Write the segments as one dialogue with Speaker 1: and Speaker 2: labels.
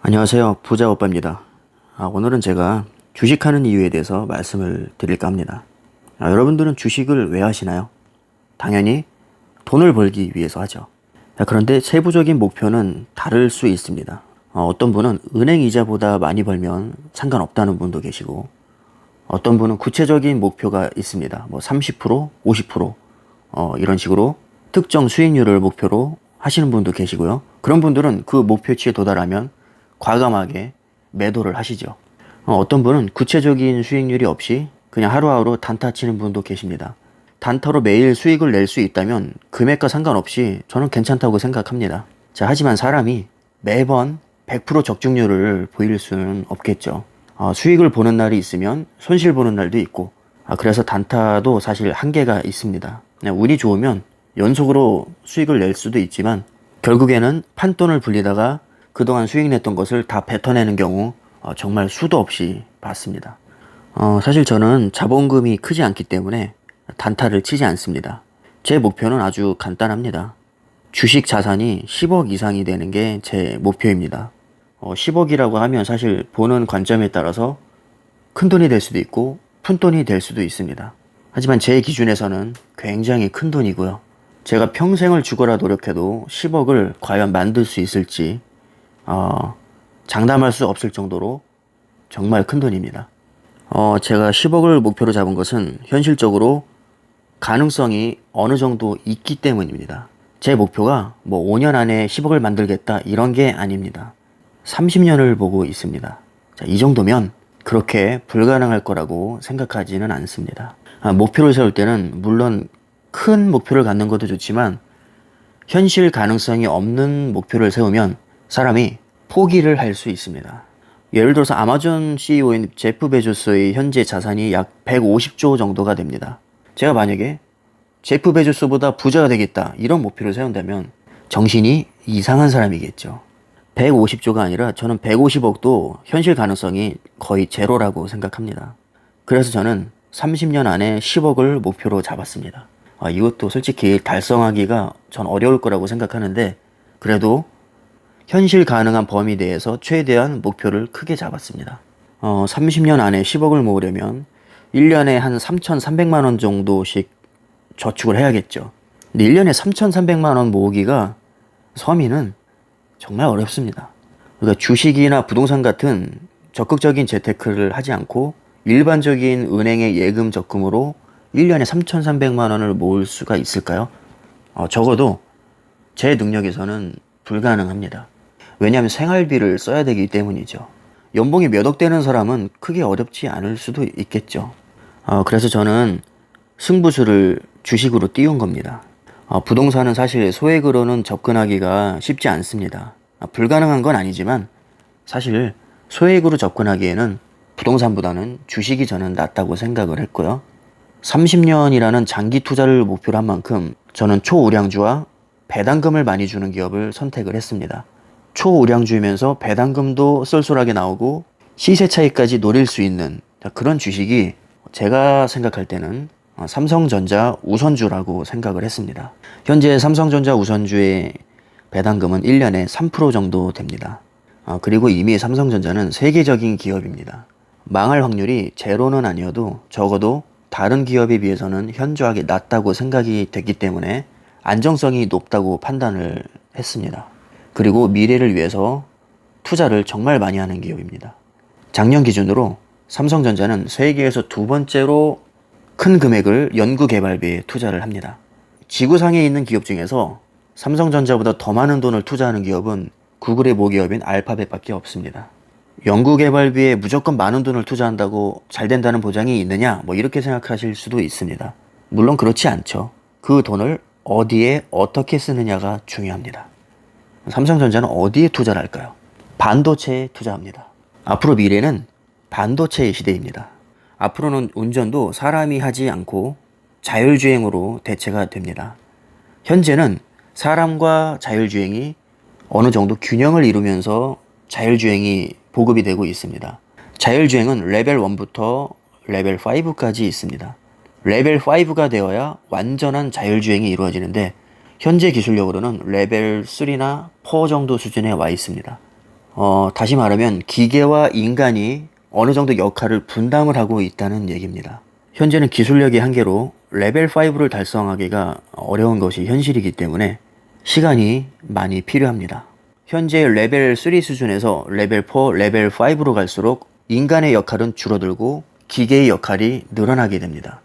Speaker 1: 안녕하세요. 부자 오빠입니다. 오늘은 제가 주식하는 이유에 대해서 말씀을 드릴까 합니다. 여러분들은 주식을 왜 하시나요? 당연히 돈을 벌기 위해서 하죠. 그런데 세부적인 목표는 다를 수 있습니다. 어떤 분은 은행 이자보다 많이 벌면 상관없다는 분도 계시고, 어떤 분은 구체적인 목표가 있습니다. 뭐 30%, 50%, 이런 식으로 특정 수익률을 목표로 하시는 분도 계시고요. 그런 분들은 그 목표치에 도달하면 과감하게 매도를 하시죠. 어떤 분은 구체적인 수익률이 없이 그냥 하루하루 단타 치는 분도 계십니다. 단타로 매일 수익을 낼 수 있다면 금액과 상관없이 저는 괜찮다고 생각합니다. 자, 하지만 사람이 매번 100% 적중률을 보일 수는 없겠죠. 수익을 보는 날이 있으면 손실 보는 날도 있고, 그래서 단타도 사실 한계가 있습니다. 그냥 운이 좋으면 연속으로 수익을 낼 수도 있지만 결국에는 판돈을 불리다가 그동안 수익 냈던 것을 다 뱉어내는 경우 정말 수도 없이 봤습니다. 사실 저는 자본금이 크지 않기 때문에 단타를 치지 않습니다. 제 목표는 아주 간단합니다. 주식 자산이 10억 이상이 되는 게 제 목표입니다. 10억이라고 하면 사실 보는 관점에 따라서 큰 돈이 될 수도 있고 푼 돈이 될 수도 있습니다. 하지만 제 기준에서는 굉장히 큰 돈이고요. 제가 평생을 죽어라 노력해도 10억을 과연 만들 수 있을지 장담할 수 없을 정도로 정말 큰 돈입니다. 제가 10억을 목표로 잡은 것은 현실적으로 가능성이 어느 정도 있기 때문입니다. 제 목표가 뭐 5년 안에 10억을 만들겠다 이런 게 아닙니다. 30년을 보고 있습니다. 자, 이 정도면 그렇게 불가능할 거라고 생각하지는 않습니다. 목표를 세울 때는 물론 큰 목표를 갖는 것도 좋지만 현실 가능성이 없는 목표를 세우면 사람이 포기를 할 수 있습니다. 예를 들어서 아마존 CEO인 제프 베조스의 현재 자산이 약 150조 정도가 됩니다. 제가 만약에 제프 베조스보다 부자가 되겠다 이런 목표를 세운다면 정신이 이상한 사람이겠죠. 150조가 아니라 저는 150억도 현실 가능성이 거의 제로라고 생각합니다. 그래서 저는 30년 안에 10억을 목표로 잡았습니다. 이것도 솔직히 달성하기가 전 어려울 거라고 생각하는데 그래도 현실 가능한 범위 내에서 최대한 목표를 크게 잡았습니다. 30년 안에 10억을 모으려면 1년에 한 3,300만 원 정도씩 저축을 해야겠죠. 근데 1년에 3,300만 원 모으기가 서민은 정말 어렵습니다. 그러니까 주식이나 부동산 같은 적극적인 재테크를 하지 않고 일반적인 은행의 예금 적금으로 1년에 3,300만 원을 모을 수가 있을까요? 적어도 제 능력에서는 불가능합니다. 왜냐하면 생활비를 써야 되기 때문이죠. 연봉이 몇 억 되는 사람은 크게 어렵지 않을 수도 있겠죠. 그래서 저는 승부수를 주식으로 띄운 겁니다. 부동산은 사실 소액으로는 접근하기가 쉽지 않습니다. 불가능한 건 아니지만 사실 소액으로 접근하기에는 부동산보다는 주식이 저는 낫다고 생각을 했고요. 30년이라는 장기 투자를 목표로 한 만큼 저는 초우량주와 배당금을 많이 주는 기업을 선택을 했습니다. 초우량주이면서 배당금도 쏠쏠하게 나오고 시세 차이까지 노릴 수 있는 그런 주식이 제가 생각할 때는 삼성전자 우선주라고 생각을 했습니다. 현재 삼성전자 우선주의 배당금은 1년에 3% 정도 됩니다. 그리고 이미 삼성전자는 세계적인 기업입니다. 망할 확률이 제로는 아니어도 적어도 다른 기업에 비해서는 현저하게 낮다고 생각이 됐기 때문에 안정성이 높다고 판단을 했습니다. 그리고 미래를 위해서 투자를 정말 많이 하는 기업입니다. 작년 기준으로 삼성전자는 세계에서 두 번째로 큰 금액을 연구개발비에 투자를 합니다. 지구상에 있는 기업 중에서 삼성전자보다 더 많은 돈을 투자하는 기업은 구글의 모기업인 알파벳밖에 없습니다. 연구개발비에 무조건 많은 돈을 투자한다고 잘 된다는 보장이 있느냐? 뭐 이렇게 생각하실 수도 있습니다. 물론 그렇지 않죠. 그 돈을 어디에 어떻게 쓰느냐가 중요합니다. 삼성전자는 어디에 투자를 할까요? 반도체에 투자합니다. 앞으로 미래는 반도체의 시대입니다. 앞으로는 운전도 사람이 하지 않고 자율주행으로 대체가 됩니다. 현재는 사람과 자율주행이 어느 정도 균형을 이루면서 자율주행이 보급이 되고 있습니다. 자율주행은 레벨 1부터 레벨 5까지 있습니다. 레벨 5가 되어야 완전한 자율주행이 이루어지는데 현재 기술력으로는 레벨 3나 4 정도 수준에 와 있습니다. 다시 말하면 기계와 인간이 어느 정도 역할을 분담을 하고 있다는 얘기입니다. 현재는 기술력의 한계로 레벨 5를 달성하기가 어려운 것이 현실이기 때문에 시간이 많이 필요합니다. 현재 레벨 3 수준에서 레벨 4, 레벨 5로 갈수록 인간의 역할은 줄어들고 기계의 역할이 늘어나게 됩니다.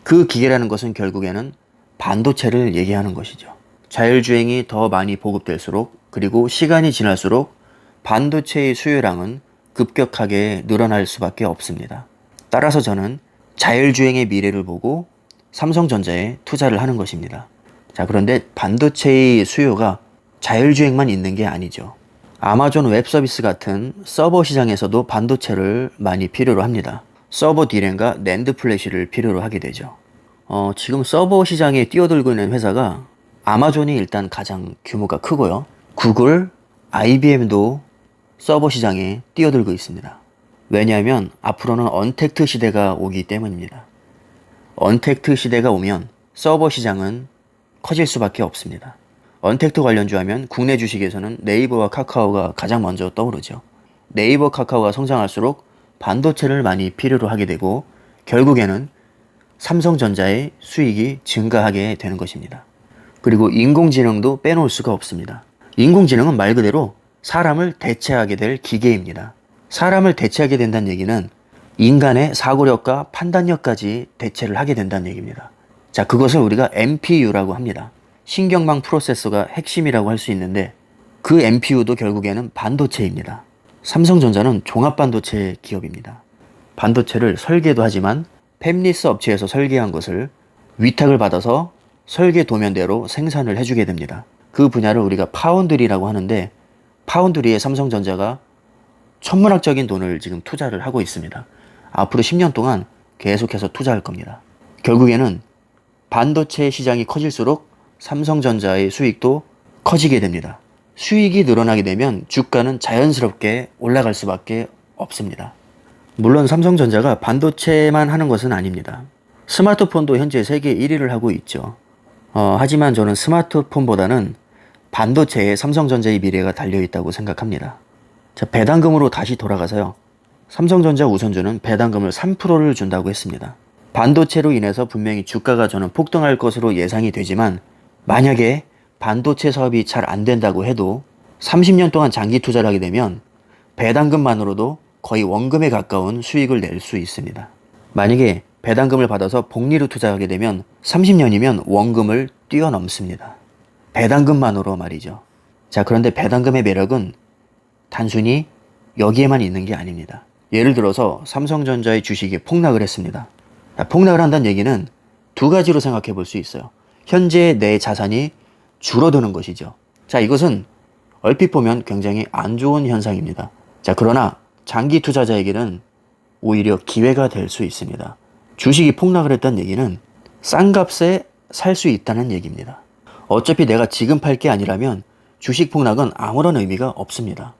Speaker 1: 그 기계라는 것은 결국에는 반도체를 얘기하는 것이죠. 자율주행이 더 많이 보급될수록, 그리고 시간이 지날수록 반도체의 수요량은 급격하게 늘어날 수밖에 없습니다. 따라서 저는 자율주행의 미래를 보고 삼성전자에 투자를 하는 것입니다. 자, 그런데 반도체의 수요가 자율주행만 있는 게 아니죠. 아마존 웹서비스 같은 서버 시장에서도 반도체를 많이 필요로 합니다. 서버 D램과 낸드 플래시를 필요로 하게 되죠. 지금 서버 시장에 뛰어들고 있는 회사가 아마존이 일단 가장 규모가 크고요. 구글, IBM도 서버 시장에 뛰어들고 있습니다. 왜냐하면 앞으로는 언택트 시대가 오기 때문입니다. 언택트 시대가 오면 서버 시장은 커질 수밖에 없습니다. 언택트 관련주 하면 국내 주식에서는 네이버와 카카오가 가장 먼저 떠오르죠. 네이버, 카카오가 성장할수록 반도체를 많이 필요로 하게 되고 결국에는 삼성전자의 수익이 증가하게 되는 것입니다. 그리고 인공지능도 빼놓을 수가 없습니다. 인공지능은 말 그대로 사람을 대체하게 될 기계입니다. 사람을 대체하게 된다는 얘기는 인간의 사고력과 판단력까지 대체를 하게 된다는 얘기입니다. 자, 그것을 우리가 MPU라고 합니다. 신경망 프로세서가 핵심이라고 할 수 있는데 그 MPU도 결국에는 반도체입니다. 삼성전자는 종합반도체 기업입니다. 반도체를 설계도 하지만 팹리스 업체에서 설계한 것을 위탁을 받아서 설계 도면대로 생산을 해주게 됩니다. 그 분야를 우리가 파운드리라고 하는데 파운드리에 삼성전자가 천문학적인 돈을 지금 투자를 하고 있습니다. 앞으로 10년 동안 계속해서 투자할 겁니다. 결국에는 반도체 시장이 커질수록 삼성전자의 수익도 커지게 됩니다. 수익이 늘어나게 되면 주가는 자연스럽게 올라갈 수밖에 없습니다. 물론 삼성전자가 반도체만 하는 것은 아닙니다. 스마트폰도 현재 세계 1위를 하고 있죠. 하지만 저는 스마트폰보다는 반도체에 삼성전자의 미래가 달려있다고 생각합니다. 자, 배당금으로 다시 돌아가서요. 삼성전자 우선주는 배당금을 3%를 준다고 했습니다. 반도체로 인해서 분명히 주가가 저는 폭등할 것으로 예상이 되지만 만약에 반도체 사업이 잘 안 된다고 해도 30년 동안 장기 투자를 하게 되면 배당금만으로도 거의 원금에 가까운 수익을 낼 수 있습니다. 만약에 배당금을 받아서 복리로 투자하게 되면 30년이면 원금을 뛰어넘습니다. 배당금만으로 말이죠. 자, 그런데 배당금의 매력은 단순히 여기에만 있는 게 아닙니다. 예를 들어서 삼성전자의 주식이 폭락을 했습니다. 폭락을 한다는 얘기는 두 가지로 생각해 볼 수 있어요. 현재 내 자산이 줄어드는 것이죠. 자, 이것은 얼핏 보면 굉장히 안 좋은 현상입니다. 자, 그러나 장기 투자자에게는 오히려 기회가 될 수 있습니다. 주식이 폭락을 했다는 얘기는 싼 값에 살 수 있다는 얘기입니다. 어차피 내가 지금 팔 게 아니라면 주식 폭락은 아무런 의미가 없습니다.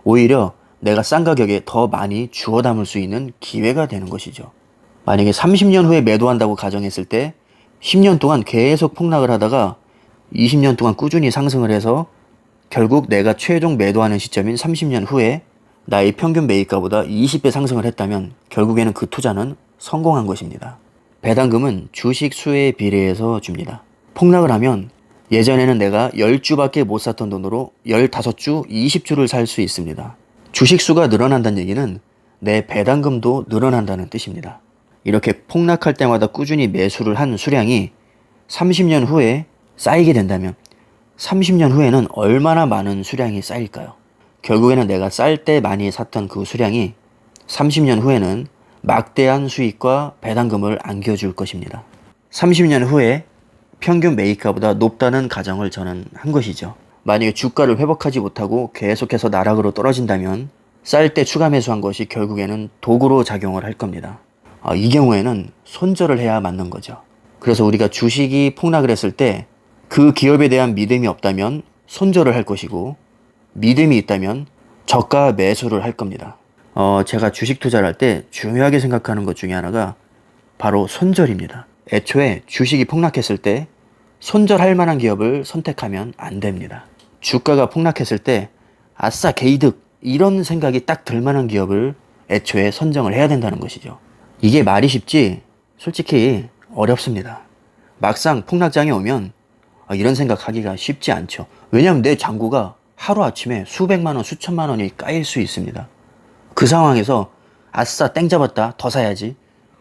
Speaker 1: 오히려 내가 싼 가격에 더 많이 주워 담을 수 있는 기회가 되는 것이죠. 만약에 30년 후에 매도한다고 가정했을 때 10년 동안 계속 폭락을 하다가 20년 동안 꾸준히 상승을 해서 결국 내가 최종 매도하는 시점인 30년 후에 나의 평균 매입가보다 20배 상승을 했다면 결국에는 그 투자는 성공한 것입니다. 배당금은 주식 수에 비례해서 줍니다. 폭락을 하면 예전에는 내가 10주밖에 못 샀던 돈으로 15주, 20주를 살 수 있습니다. 주식 수가 늘어난다는 얘기는 내 배당금도 늘어난다는 뜻입니다. 이렇게 폭락할 때마다 꾸준히 매수를 한 수량이 30년 후에 쌓이게 된다면 30년 후에는 얼마나 많은 수량이 쌓일까요? 결국에는 내가 쌀 때 많이 샀던 그 수량이 30년 후에는 막대한 수익과 배당금을 안겨줄 것입니다. 30년 후에 평균 매입가보다 높다는 가정을 저는 한 것이죠. 만약에 주가를 회복하지 못하고 계속해서 나락으로 떨어진다면 쌀 때 추가 매수한 것이 결국에는 도구로 작용을 할 겁니다. 이 경우에는 손절을 해야 맞는 거죠. 그래서 우리가 주식이 폭락을 했을 때 그 기업에 대한 믿음이 없다면 손절을 할 것이고 믿음이 있다면 저가 매수를 할 겁니다. 제가 주식 투자를 할 때 중요하게 생각하는 것 중에 하나가 바로 손절입니다. 애초에 주식이 폭락했을 때 손절할 만한 기업을 선택하면 안 됩니다. 주가가 폭락했을 때 아싸 개이득 이런 생각이 딱 들만한 기업을 애초에 선정을 해야 된다는 것이죠. 이게 말이 쉽지 솔직히 어렵습니다. 막상 폭락장에 오면 이런 생각하기가 쉽지 않죠. 왜냐하면 내 잔고가 하루아침에 수백만 원, 수천만 원이 까일 수 있습니다. 그 상황에서 아싸 땡 잡았다 더 사야지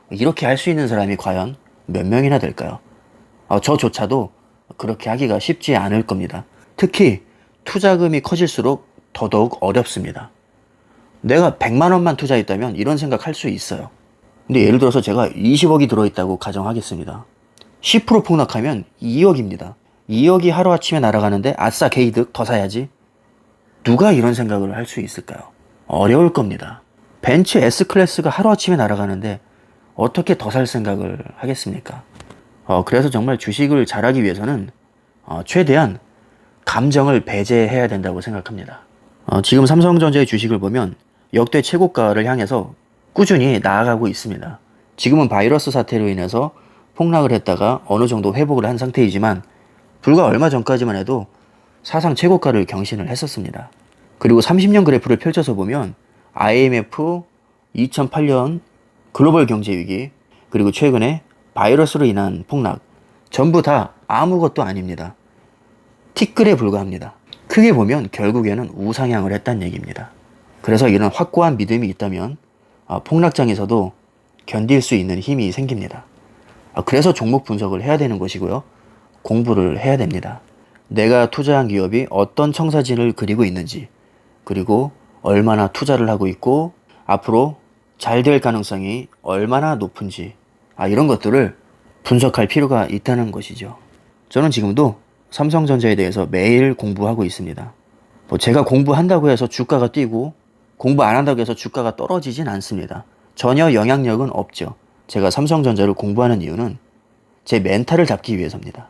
Speaker 1: 이렇게 할 수 있는 사람이 과연 몇 명이나 될까요? 저조차도 그렇게 하기가 쉽지 않을 겁니다. 특히 투자금이 커질수록 더더욱 어렵습니다. 내가 100만 원만 투자했다면 이런 생각할 수 있어요. 근데 예를 들어서 제가 20억이 들어있다고 가정하겠습니다. 10% 폭락하면 2억입니다. 2억이 하루아침에 날아가는데 아싸 개이득 더 사야지. 누가 이런 생각을 할 수 있을까요? 어려울 겁니다. 벤츠 S클래스가 하루아침에 날아가는데 어떻게 더 살 생각을 하겠습니까? 그래서 정말 주식을 잘하기 위해서는 최대한 감정을 배제해야 된다고 생각합니다. 지금 삼성전자의 주식을 보면 역대 최고가를 향해서 꾸준히 나아가고 있습니다. 지금은 바이러스 사태로 인해서 폭락을 했다가 어느 정도 회복을 한 상태이지만 불과 얼마 전까지만 해도 사상 최고가를 경신을 했었습니다. 그리고 30년 그래프를 펼쳐서 보면 IMF, 2008년 글로벌 경제 위기, 그리고 최근에 바이러스로 인한 폭락, 전부 다 아무것도 아닙니다. 티끌에 불과합니다. 크게 보면 결국에는 우상향을 했다는 얘기입니다. 그래서 이런 확고한 믿음이 있다면 폭락장에서도 견딜 수 있는 힘이 생깁니다. 그래서 종목 분석을 해야 되는 것이고요. 공부를 해야 됩니다. 내가 투자한 기업이 어떤 청사진을 그리고 있는지, 그리고 얼마나 투자를 하고 있고 앞으로 잘 될 가능성이 얼마나 높은지 이런 것들을 분석할 필요가 있다는 것이죠. 저는 지금도 삼성전자에 대해서 매일 공부하고 있습니다. 제가 공부한다고 해서 주가가 뛰고 공부 안 한다고 해서 주가가 떨어지진 않습니다. 전혀 영향력은 없죠. 제가 삼성전자를 공부하는 이유는 제 멘탈을 잡기 위해서입니다.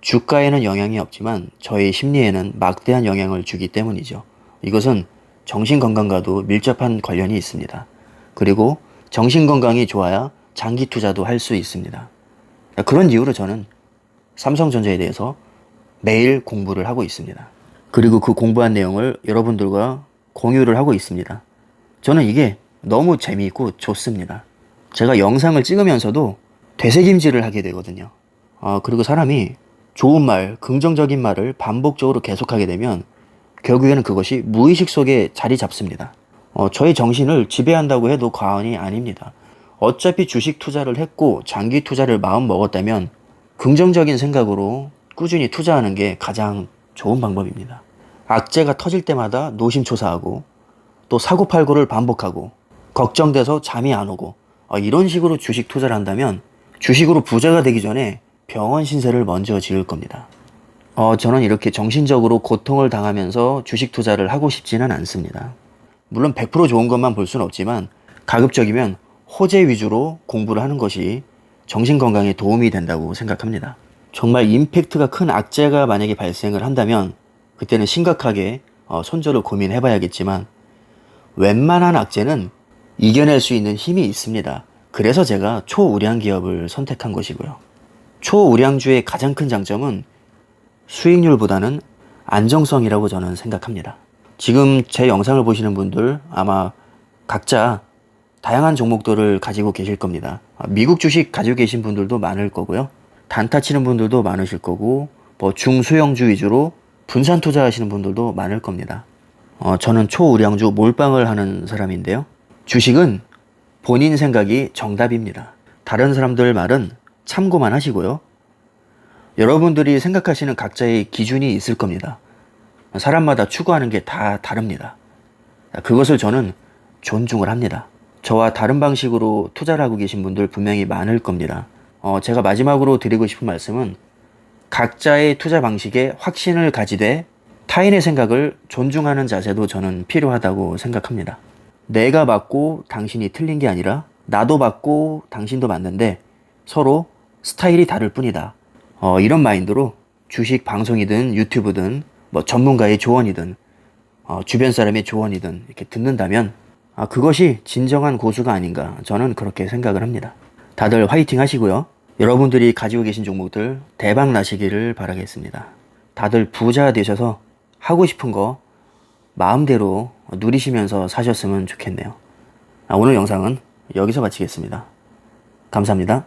Speaker 1: 주가에는 영향이 없지만 저의 심리에는 막대한 영향을 주기 때문이죠. 이것은 정신건강과도 밀접한 관련이 있습니다. 그리고 정신건강이 좋아야 장기 투자도 할 수 있습니다. 그런 이유로 저는 삼성전자에 대해서 매일 공부를 하고 있습니다. 그리고 그 공부한 내용을 여러분들과 공유를 하고 있습니다. 저는 이게 너무 재미있고 좋습니다. 제가 영상을 찍으면서도 되새김질을 하게 되거든요. 그리고 사람이 좋은 말, 긍정적인 말을 반복적으로 계속하게 되면 결국에는 그것이 무의식 속에 자리 잡습니다. 저의 정신을 지배한다고 해도 과언이 아닙니다. 어차피 주식 투자를 했고 장기 투자를 마음 먹었다면 긍정적인 생각으로 꾸준히 투자하는 게 가장 좋은 방법입니다. 악재가 터질 때마다 노심초사하고 또 사고팔고를 반복하고 걱정돼서 잠이 안 오고 이런 식으로 주식 투자를 한다면 주식으로 부자가 되기 전에 병원 신세를 먼저 지을 겁니다. 저는 이렇게 정신적으로 고통을 당하면서 주식 투자를 하고 싶지는 않습니다. 물론 100% 좋은 것만 볼 수는 없지만 가급적이면 호재 위주로 공부를 하는 것이 정신건강에 도움이 된다고 생각합니다. 정말 임팩트가 큰 악재가 만약에 발생을 한다면 그때는 심각하게 손절을 고민해 봐야겠지만 웬만한 악재는 이겨낼 수 있는 힘이 있습니다. 그래서 제가 초우량 기업을 선택한 것이고요. 초우량주의 가장 큰 장점은 수익률보다는 안정성이라고 저는 생각합니다. 지금 제 영상을 보시는 분들 아마 각자 다양한 종목들을 가지고 계실 겁니다. 미국 주식 가지고 계신 분들도 많을 거고요. 단타 치는 분들도 많으실 거고 중소형주 위주로 분산 투자하시는 분들도 많을 겁니다. 저는 초우량주 몰빵을 하는 사람인데요. 주식은 본인 생각이 정답입니다. 다른 사람들 말은 참고만 하시고요. 여러분들이 생각하시는 각자의 기준이 있을 겁니다. 사람마다 추구하는 게 다 다릅니다. 그것을 저는 존중을 합니다. 저와 다른 방식으로 투자를 하고 계신 분들 분명히 많을 겁니다. 제가 마지막으로 드리고 싶은 말씀은 각자의 투자 방식에 확신을 가지되 타인의 생각을 존중하는 자세도 저는 필요하다고 생각합니다. 내가 맞고 당신이 틀린 게 아니라 나도 맞고 당신도 맞는데 서로 스타일이 다를 뿐이다. 이런 마인드로 주식 방송이든 유튜브든 전문가의 조언이든 주변 사람의 조언이든 이렇게 듣는다면 그것이 진정한 고수가 아닌가 저는 그렇게 생각을 합니다. 다들 화이팅 하시고요. 여러분들이 가지고 계신 종목들 대박 나시기를 바라겠습니다. 다들 부자 되셔서 하고 싶은 거 마음대로 누리시면서 사셨으면 좋겠네요. 오늘 영상은 여기서 마치겠습니다. 감사합니다.